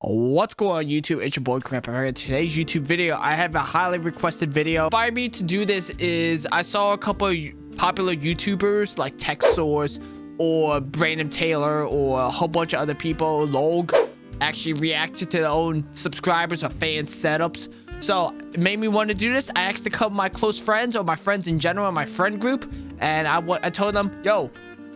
What's going on YouTube? It's your boy GrandPaPenguin. Today's YouTube video, I have a highly requested video. What inspired me to do this is I saw a couple of popular YouTubers like Tech Source or Brandon Taylor or a whole bunch of other people, Log, actually reacted to their own subscribers or fan setups. So it made me want to do this. I asked a couple of my close friends or my friends in general in my friend group, and I told them, yo,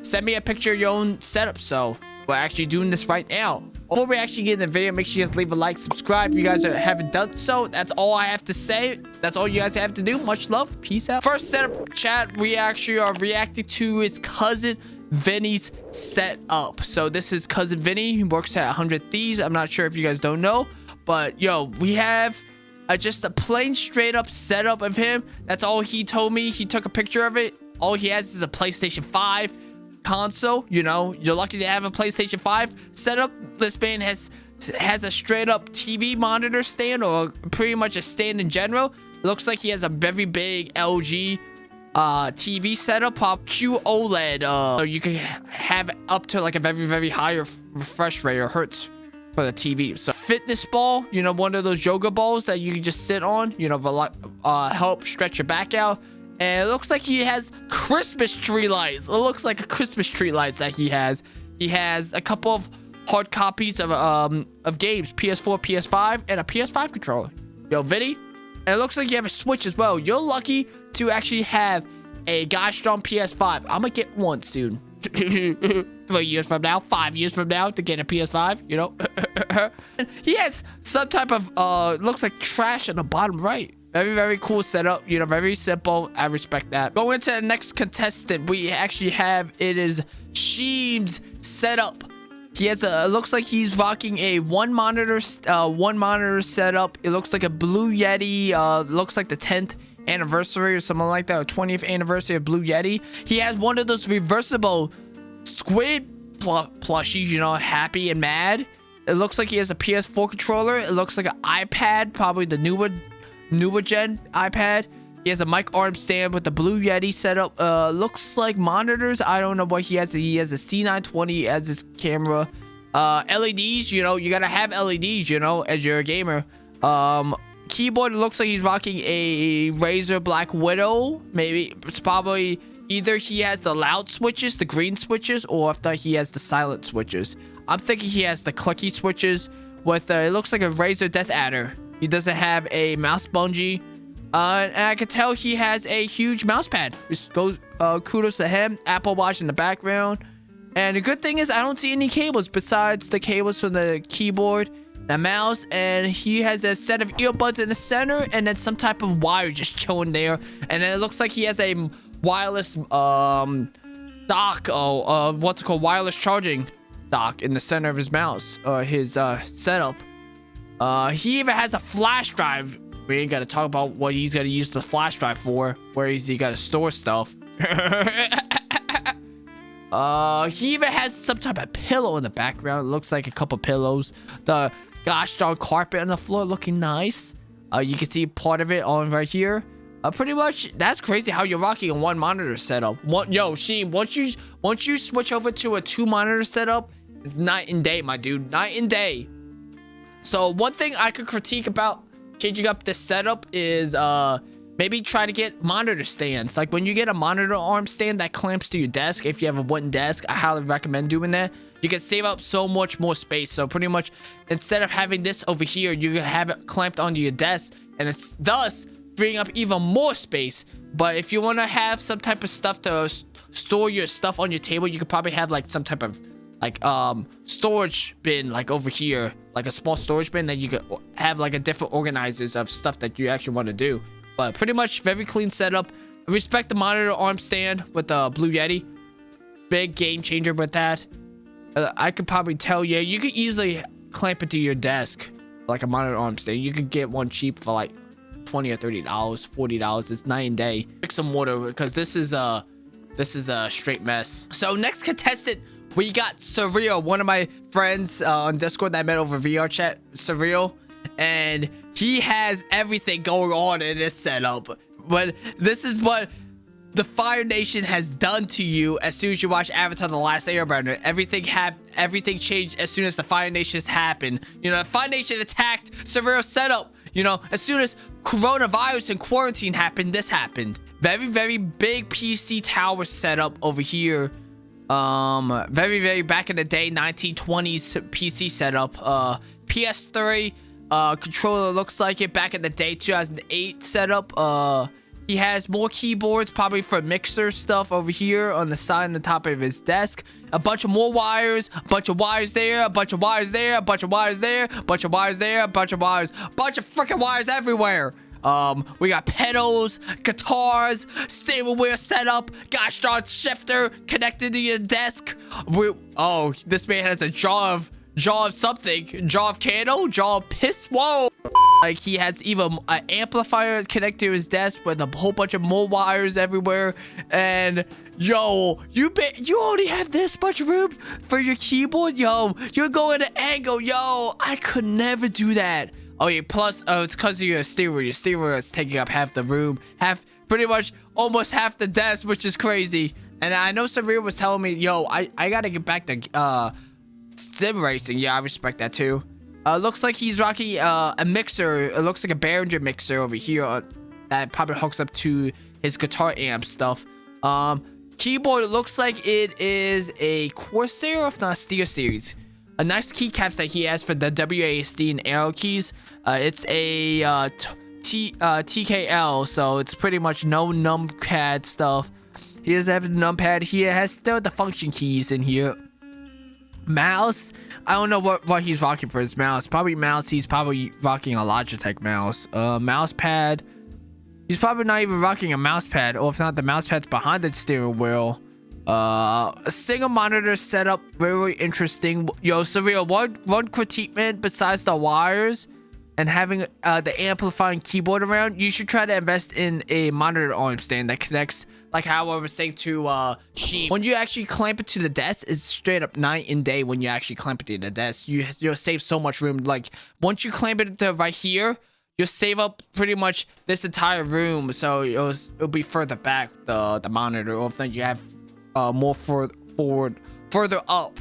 send me a picture of your own setup. So we're actually doing this right now. Before we actually get in the video, make sure you guys leave a like, subscribe if you guys haven't done so. That's all I have to say. That's all you guys have to do. Much love. Peace out. First setup chat we actually are reacting to his cousin Vinnie's setup. So this is cousin Vinnie. He works at 100 Thieves. I'm not sure if you guys don't know, but yo, we have just a plain straight up setup of him. That's all he told me. He took a picture of it. All he has is a PlayStation 5 console. You know, you're lucky to have a PlayStation 5 setup. This man has a straight up TV monitor stand, or pretty much a stand in general. It looks like he has a very big LG TV setup, QOLED, so you can have up to like a very high refresh rate or hertz for the TV. So fitness ball, you know, one of those yoga balls that you can just sit on, you know, help stretch your back out. And it looks like he has Christmas tree lights. It looks like a Christmas tree lights that he has. He has a couple of hard copies of games, PS4, PS5, and a PS5 controller. Yo, Vinnie. And it looks like you have a Switch as well. You're lucky to actually have a gosh strong PS5. I'm gonna get one soon. 3 years from now, 5 years from now, to get a PS5, you know. He has some type of looks like trash on the bottom right. Very cool setup, you know, very simple. I respect that. Going into the next contestant, we actually have, it is Szym's setup. He has a, it looks like he's rocking a one monitor setup. It looks like a Blue Yeti, looks like the 10th anniversary or something like that, or 20th anniversary of Blue Yeti. He has one of those reversible squid plushies, you know, happy and mad. It looks like he has a PS4 controller. It looks like an iPad, probably the newer gen iPad. He has a mic arm stand with the Blue Yeti setup. Looks like monitors. I don't know what he has. He has a C920 as his camera. LEDs, you know, you gotta have LEDs, you know, as you're a gamer. Keyboard, looks like he's rocking a Razer Black Widow. Maybe it's probably either he has the loud switches, the green switches, or if he has the silent switches. I'm thinking he has the clicky switches with it looks like a Razer Death Adder. He doesn't have a mouse bungee. And I can tell he has a huge mouse pad. Just goes kudos to him. Apple Watch in the background. And the good thing is I don't see any cables besides the cables from the keyboard, the mouse, and he has a set of earbuds in the center, and then some type of wire just chilling there. And then it looks like he has a wireless dock, what's it called, wireless charging dock in the center of his mouse, his setup. He even has a flash drive. We ain't gotta talk about what he's gonna use the flash drive for. Where he gotta store stuff. He even has some type of pillow in the background. It looks like a couple pillows. The gosh darn carpet on the floor looking nice. You can see part of it on right here. Pretty much, that's crazy how you're rocking a one monitor setup. Yo, Szym, once you switch over to a 2 monitor setup, it's night and day, my dude. Night and day. So one thing I could critique about changing up this setup is maybe try to get monitor stands. Like when you get a monitor arm stand that clamps to your desk, if you have a wooden desk, I highly recommend doing that. You can save up so much more space. So pretty much instead of having this over here, you can have it clamped onto your desk, and it's thus freeing up even more space. But if you want to have some type of stuff to store your stuff on your table, you could probably have like some type of like storage bin like over here, like a small storage bin that you could have like a different organizers of stuff that you actually want to do. But pretty much very clean setup. I respect the monitor arm stand with the Blue Yeti. Big game changer with that. I could probably tell you, you could easily clamp it to your desk like a monitor arm stand. You could get one cheap for like $20 or $30, $40. It's night and day. Drink some water because this is a straight mess. So next contestant, we got Surreal, one of my friends on Discord that I met over VR chat, Surreal, and he has everything going on in this setup. But this is what the Fire Nation has done to you as soon as you watch Avatar: The Last Airbender. Everything changed as soon as the Fire Nation happened. You know, the Fire Nation attacked Surreal setup. You know, as soon as coronavirus and quarantine happened, this happened. Very, very big PC tower setup over here. Very back in the day, 1920s PC setup. PS3 controller looks like it back in the day, 2008 setup. He has more keyboards, probably for mixer stuff over here on the side and the top of his desk. A bunch of more wires, a bunch of wires there, a bunch of wires there, a bunch of wires there, a bunch of wires there, a bunch of wires, bunch of freaking wires everywhere. We got pedals, guitars, steering wheel setup, got start shifter connected to your desk. Oh, this man has a jaw of something, jaw of candle, jaw of piss. Whoa. Like, he has even an amplifier connected to his desk with a whole bunch of more wires everywhere. And yo, you only have this much room for your keyboard. Yo, you're going to angle. Yo, I could never do that. Oh yeah, plus it's because of your steering wheel. Your steering wheel is taking up half the room, pretty much almost half the desk, which is crazy. And I know Surreal was telling me, yo, I gotta get back to sim racing. Yeah, I respect that too. Looks like he's rocking a mixer. It looks like a Behringer mixer over here that probably hooks up to his guitar amp stuff. Keyboard, it looks like it is a Corsair, if not a Steel Series. A nice keycaps that he has for the WASD and arrow keys. It's a TKL, so it's pretty much no numpad stuff. He doesn't have a numpad. He has still the function keys in here. Mouse, I don't know what he's rocking for his mouse. Probably mouse, he's probably rocking a Logitech mouse. Mouse pad, he's probably not even rocking a mouse pad, or if not, the mouse pad's behind the steering wheel. A single monitor setup, very interesting. Yo, Surreal, one critique, man, besides the wires and having the amplifying keyboard around, you should try to invest in a monitor arm stand that connects, like how I was saying, to Szym. When you actually clamp it to the desk, it's straight up night and day. When you actually clamp it to the desk, you'll save so much room. Like, once you clamp it to right here, you'll save up pretty much this entire room, so it'll be further back, the monitor, or if not, you have more further up.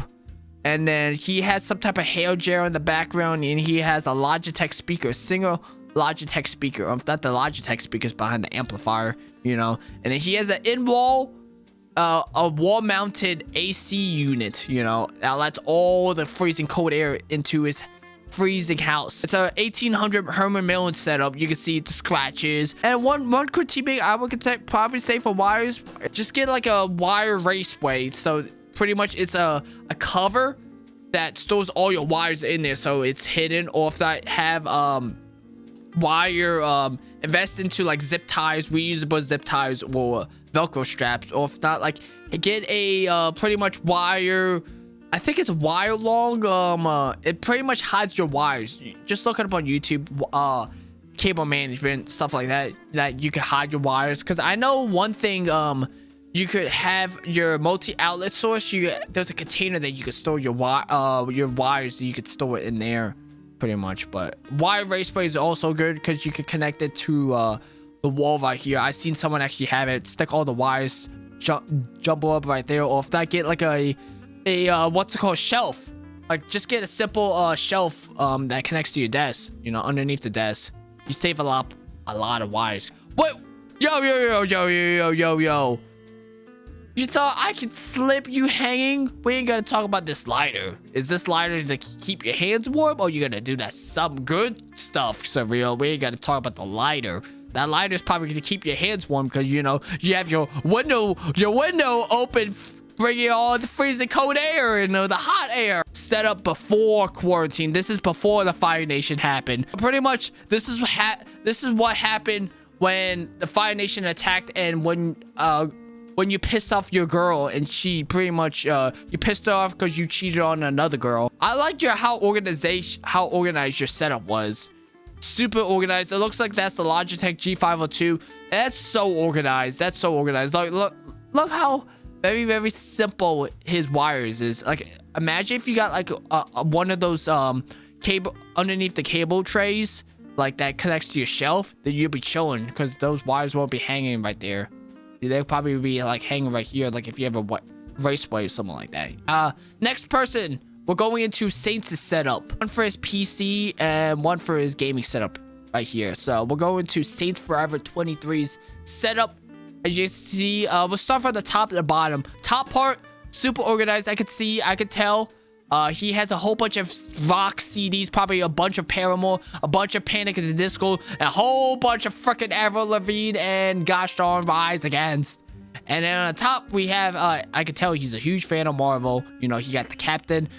And then he has some type of hair gel in the background, and he has a Logitech speaker, single Logitech speaker, or if not, the Logitech speakers behind the amplifier, you know. And then he has an in-wall a wall-mounted AC unit, you know, that lets all the freezing cold air into his freezing house. It's a 1800 Herman Millen setup. You can see the scratches. And one critique I would probably say for wires, just get like a wire raceway. So pretty much it's a cover that stores all your wires in there, so it's hidden. Or if not, have wire invest into like zip ties, reusable zip ties, or Velcro straps. Or if not, like get a pretty much wire, I think it's wire long. It pretty much hides your wires. Just look it up on YouTube. Cable management, stuff like that, that you can hide your wires. Because I know one thing, you could have your multi-outlet source. There's a container that you could store your wires. You could store it in there, pretty much. But wire raceway is also good because you could connect it to the wall right here. I seen someone actually have it. Stick all the wires, jumble up right there. Or if not, get like a what's it called, shelf. Like, just get a simple shelf that connects to your desk, you know, underneath the desk. You save a lot of wires. What? Yo. You thought I could slip you hanging? We ain't gonna talk about this lighter. Is this lighter to keep your hands warm, or you gonna do that some good stuff, Surreal? We ain't gonna talk about the lighter. That lighter is probably gonna keep your hands warm because, you know, you have your window open, bringing all the freezing cold air and the hot air. Set up before quarantine. This is before the Fire Nation happened. Pretty much, this is what happened when the Fire Nation attacked, and when you pissed off your girl, and she pretty much you pissed her off because you cheated on another girl. I liked how organized your setup was. Super organized. It looks like that's the Logitech G502. That's so organized. Like, look how very simple his wires is. Like, imagine if you got like one of those cable underneath the cable trays, like that connects to your shelf, then you'll be chilling because those wires won't be hanging right there. They'll probably be like hanging right here, like if you have a raceway or something like that. Next person, we're going into Saints' setup. One for his PC and one for his gaming setup right here. So we're going to Saints Forever 23's setup. As you see, we'll start from the top to the bottom. Top part, super organized. I could tell. He has a whole bunch of rock CDs, probably a bunch of Paramore, a bunch of Panic at the Disco, a whole bunch of freaking Avril Lavigne and gosh darn Rise Against. And then on the top, we have, I could tell he's a huge fan of Marvel. You know, he got the Captain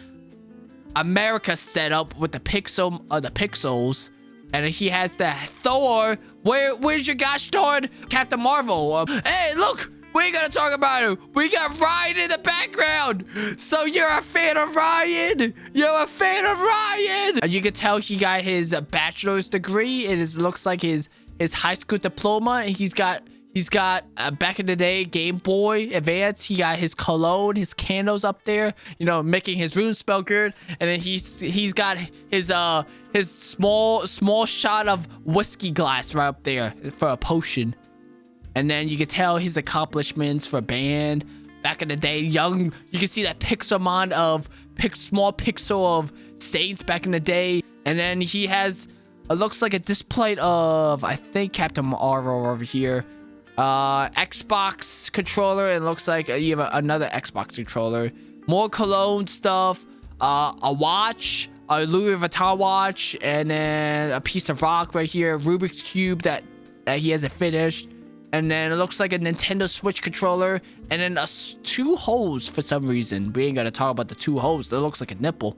America set up with the pixels. And he has the Thor. Where's your gosh darn Captain Marvel? Hey, look! We ain't gonna talk about it. We got Ryan in the background. So you're a fan of Ryan. You're a fan of Ryan. And you can tell he got his bachelor's degree. It looks like his high school diploma. And he's got back in the day Game Boy Advance. He got his cologne, his candles up there, you know, making his room smell good. And then he's got his small shot of whiskey glass right up there for a potion. And then you can tell his accomplishments for band back in the day. You can see that Pixelmon of small pixel of Saints back in the day. And then he has it looks like a display of, I think, Captain Marvel over here. Xbox controller. It looks like you have another Xbox controller. More cologne stuff. A watch, a Louis Vuitton watch, and then a piece of rock right here. Rubik's Cube that he hasn't finished. And then it looks like a Nintendo Switch controller. And then 2 holes for some reason. We ain't gonna talk about the 2 holes. That looks like a nipple.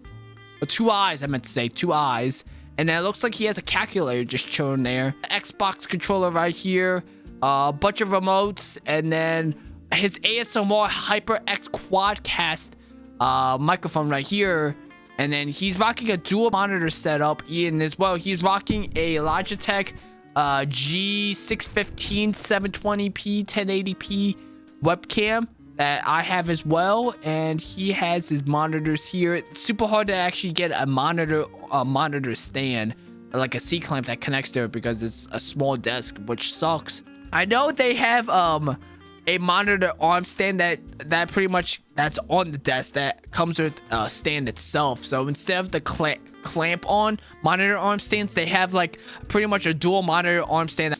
Or 2 eyes, I meant to say. 2 eyes. And then it looks like he has a calculator just chilling there. Xbox controller right here. A bunch of remotes. And then his ASMR HyperX Quadcast microphone right here. And then he's rocking a dual monitor setup. And as well, he's rocking a Logitech G615 720p 1080p webcam that I have as well, and he has his monitors here. It's super hard to actually get a monitor stand, like a C-clamp that connects to it, because it's a small desk, which sucks. I know they have a monitor arm stand that pretty much that's on the desk that comes with a stand itself. So instead of the clamp on monitor arm stands, they have like pretty much a dual monitor arm stand,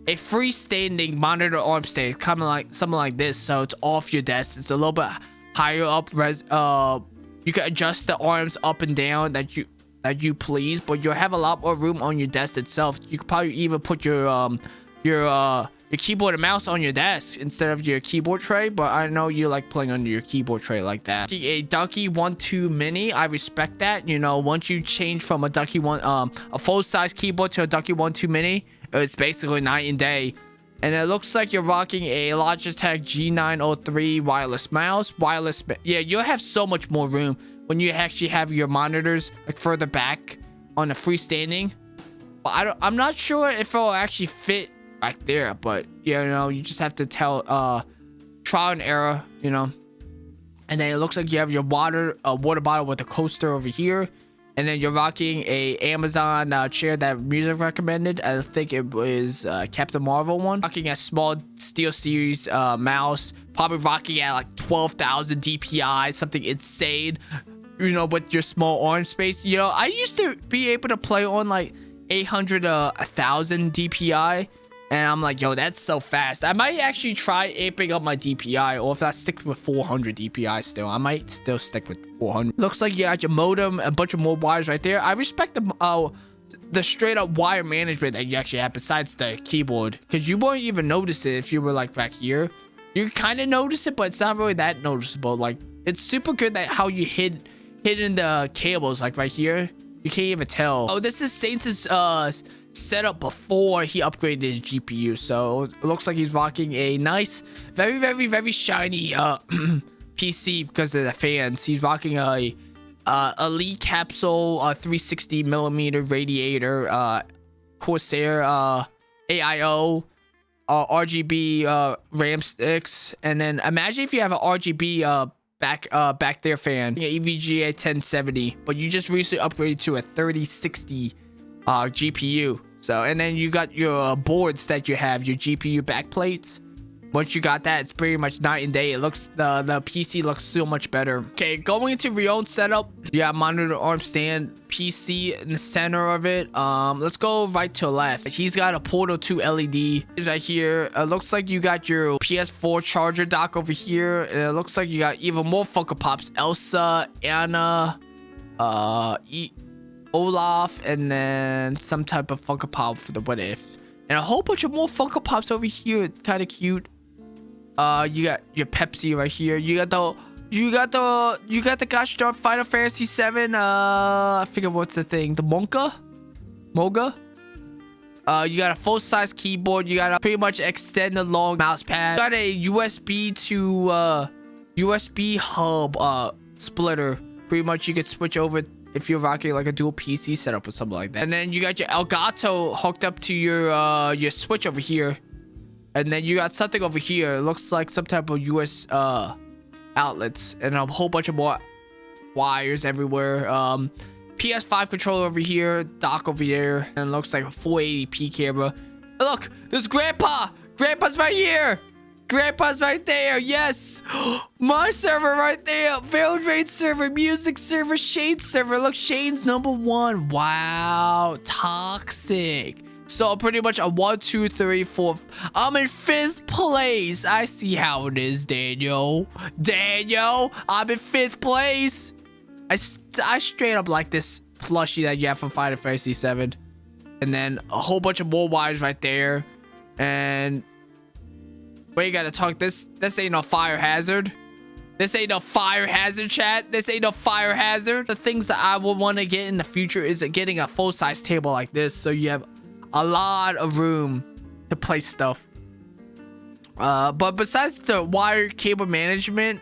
a freestanding monitor arm stand, coming like something like this. So it's off your desk. It's a little bit higher up. You can adjust the arms up and down that you please, but you'll have a lot more room on your desk itself. You could probably even put your keyboard and mouse on your desk instead of your keyboard tray, but I know you like playing under your keyboard tray like that. A Ducky 1-2 Mini, I respect that. You know, once you change from a Ducky a full-size keyboard to a Ducky 1-2 Mini, it's basically night and day. And it looks like you're rocking a Logitech G903 wireless mouse. Yeah, you'll have so much more room when you actually have your monitors like further back on the freestanding. But I'm not sure if it'll actually fit back there, but you know, you just have to tell trial and error, you know. And then it looks like you have your water bottle with a coaster over here, and then you're rocking a Amazon chair that music recommended. I think it was Captain Marvel one. Rocking a small SteelSeries mouse, probably rocking at like 12,000 DPI, something insane, you know, with your small arm space. You know, I used to be able to play on like 800 1000 DPI, and I'm like, yo, that's so fast. I might actually try aping up my DPI, or if I stick with 400 DPI still, I might still stick with 400. Looks like you got your modem, a bunch of more wires right there. I respect the straight up wire management that you actually have besides the keyboard, because you won't even notice it if you were like back here. You kind of notice it, but it's not really that noticeable. Like, it's super good that how you hidden the cables, like right here. You can't even tell. Oh, this is Saints' setup before he upgraded his GPU. So it looks like he's rocking a nice, very, very, very shiny PC because of the fans. He's rocking a Elite Capsule 360 millimeter radiator, Corsair AIO, RGB RAM sticks, and then imagine if you have an RGB back there fan, yeah, EVGA 1070, but you just recently upgraded to a 3060 GPU. So, and then you got your boards that you have, your GPU backplates. once you got that, it's pretty much night and day. It looks the PC looks so much better. Okay, going into Rionele setup, you got monitor, arm stand, PC in the center of it. Let's go right to left. He's got a Portal 2 LED right here. It looks like you got your PS4 charger dock over here, and it looks like you got even more Funko Pops. Elsa, Anna, Olaf, and then some type of Funko Pop for the What If, and a whole bunch of more Funko Pops over here. Kind of cute. You got your Pepsi right here. You got the gosh darn Final Fantasy 7. I forget what's the thing. The Moga. You got a full-size keyboard. You got a pretty much extended long mouse pad. You got a USB to USB hub splitter. Pretty much you could switch over if you're rocking like a dual PC setup or something like that. And then you got your Elgato hooked up to your Switch over here. And then you got something over here. It looks like some type of US outlets and a whole bunch of more wires everywhere. PS5 controller over here, dock over here, and it looks like a 480p camera. And look, there's Grandpa. Grandpa's right here. Grandpa's right there. Yes. My server right there. Valorant server, music server, Shane server. Look, Shane's #1. Wow. Toxic. So pretty much a 1, 2, 3, 4. I'm in 5th place. I see how it is, Daniel. I'm in 5th place. I straight up like this plushie that you have from Final Fantasy 7. And then a whole bunch of more wires right there. And we gotta talk. This ain't no fire hazard. This ain't no fire hazard, chat. This ain't no fire hazard. The things that I would want to get in the future is getting a full-size table like this, so you have a lot of room to place stuff. But besides the wire cable management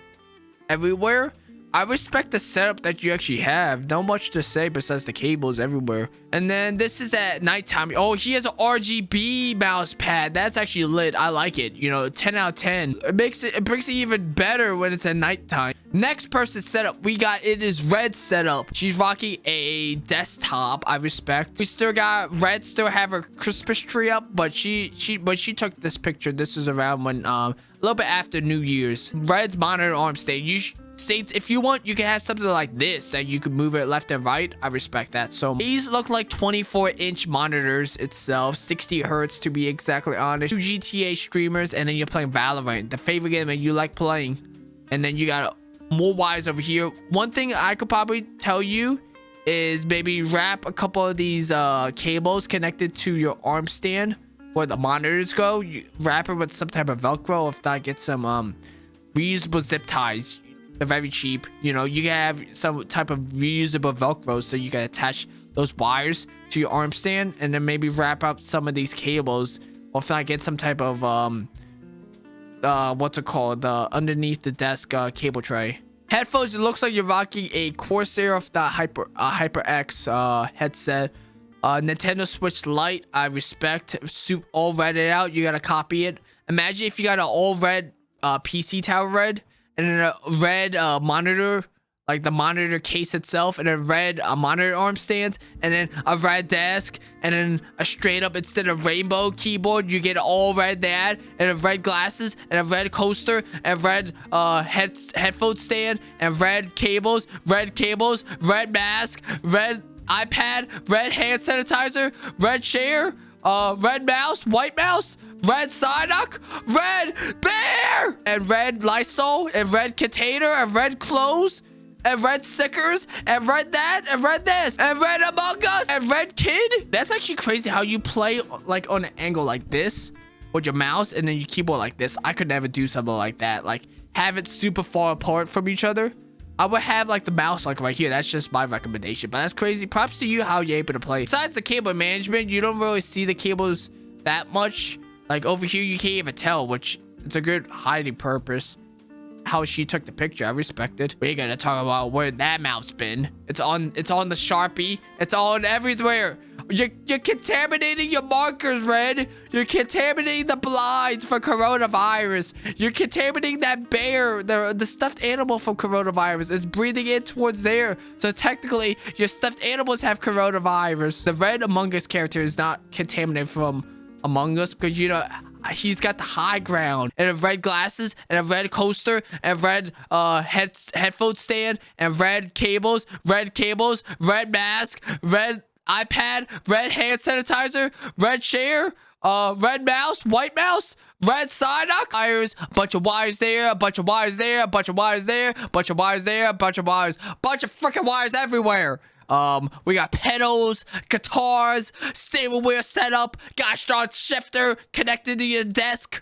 everywhere, I respect the setup that you actually have. Not much to say besides the cables everywhere. And then this is at nighttime. Oh, he has an RGB mouse pad. That's actually lit. I like it. You know, 10 out of 10. It brings it even better when it's at nighttime. Next person's setup, it is Red setup. She's rocking a desktop. I respect. We still got Red still have her Christmas tree up, but she took this picture. This is around when a little bit after New Year's. Red's monitor arm stand. States if you want, you can have something like this that you can move it left and right. I respect that. So these look like 24-inch monitors itself, 60 hertz to be exactly honest. 2 GTA streamers, and then you're playing Valorant, the favorite game that you like playing. And then you got more wires over here. One thing I could probably tell you is maybe wrap a couple of these cables connected to your arm stand where the monitors go. You wrap it with some type of Velcro. If not, get some reusable zip ties. They're very cheap. You know, you can have some type of reusable Velcro so you can attach those wires to your arm stand, and then maybe wrap up some of these cables, or if not, get some type of what's it called, underneath the desk cable tray. Headphones, it looks like you're rocking a Corsair of the HyperX headset. Nintendo Switch Lite, I respect. All redded out, you gotta copy it. Imagine if you got an all red PC tower red, and then a red monitor, like the monitor case itself, and a red monitor arm stands, and then a red desk, and then a straight up, instead of rainbow keyboard, you get all red that, and a red glasses, and a red coaster, and red headphone stand, and red cables, red mask, red iPad, red hand sanitizer, red chair, red mouse, white mouse, red Psyduck, red bear, and red Lysol, and red container, and red clothes, and red stickers, and red that, and red this, and red Among Us, and red kid. That's actually crazy how you play like on an angle like this with your mouse and then your keyboard like this. I could never do something like that. Like have it super far apart from each other. I would have like the mouse like right here. That's just my recommendation, but that's crazy. Props to you how you're able to play. Besides the cable management, you don't really see the cables that much. Like over here, you can't even tell, which it's a good hiding purpose. How she took the picture, I respect it. We're gonna talk about where that mouse been. It's on the Sharpie. It's on everywhere. You're contaminating your markers, Red. You're contaminating the blinds for coronavirus. You're contaminating that bear, the stuffed animal from coronavirus. It's breathing in towards there. So technically, your stuffed animals have coronavirus. The red Among Us character is not contaminated from Among Us, because you know he's got the high ground. And red glasses, and a red coaster, and red headphone stand, and red cables, red mask, red iPad, red hand sanitizer, red chair, red mouse, white mouse, red side knock, wires, a bunch of wires there, a bunch of wires there, a bunch of wires there, a bunch of wires there, a bunch of wires, bunch of freaking wires everywhere. We got pedals, guitars, steering wheel setup, got a strong shifter connected to your desk.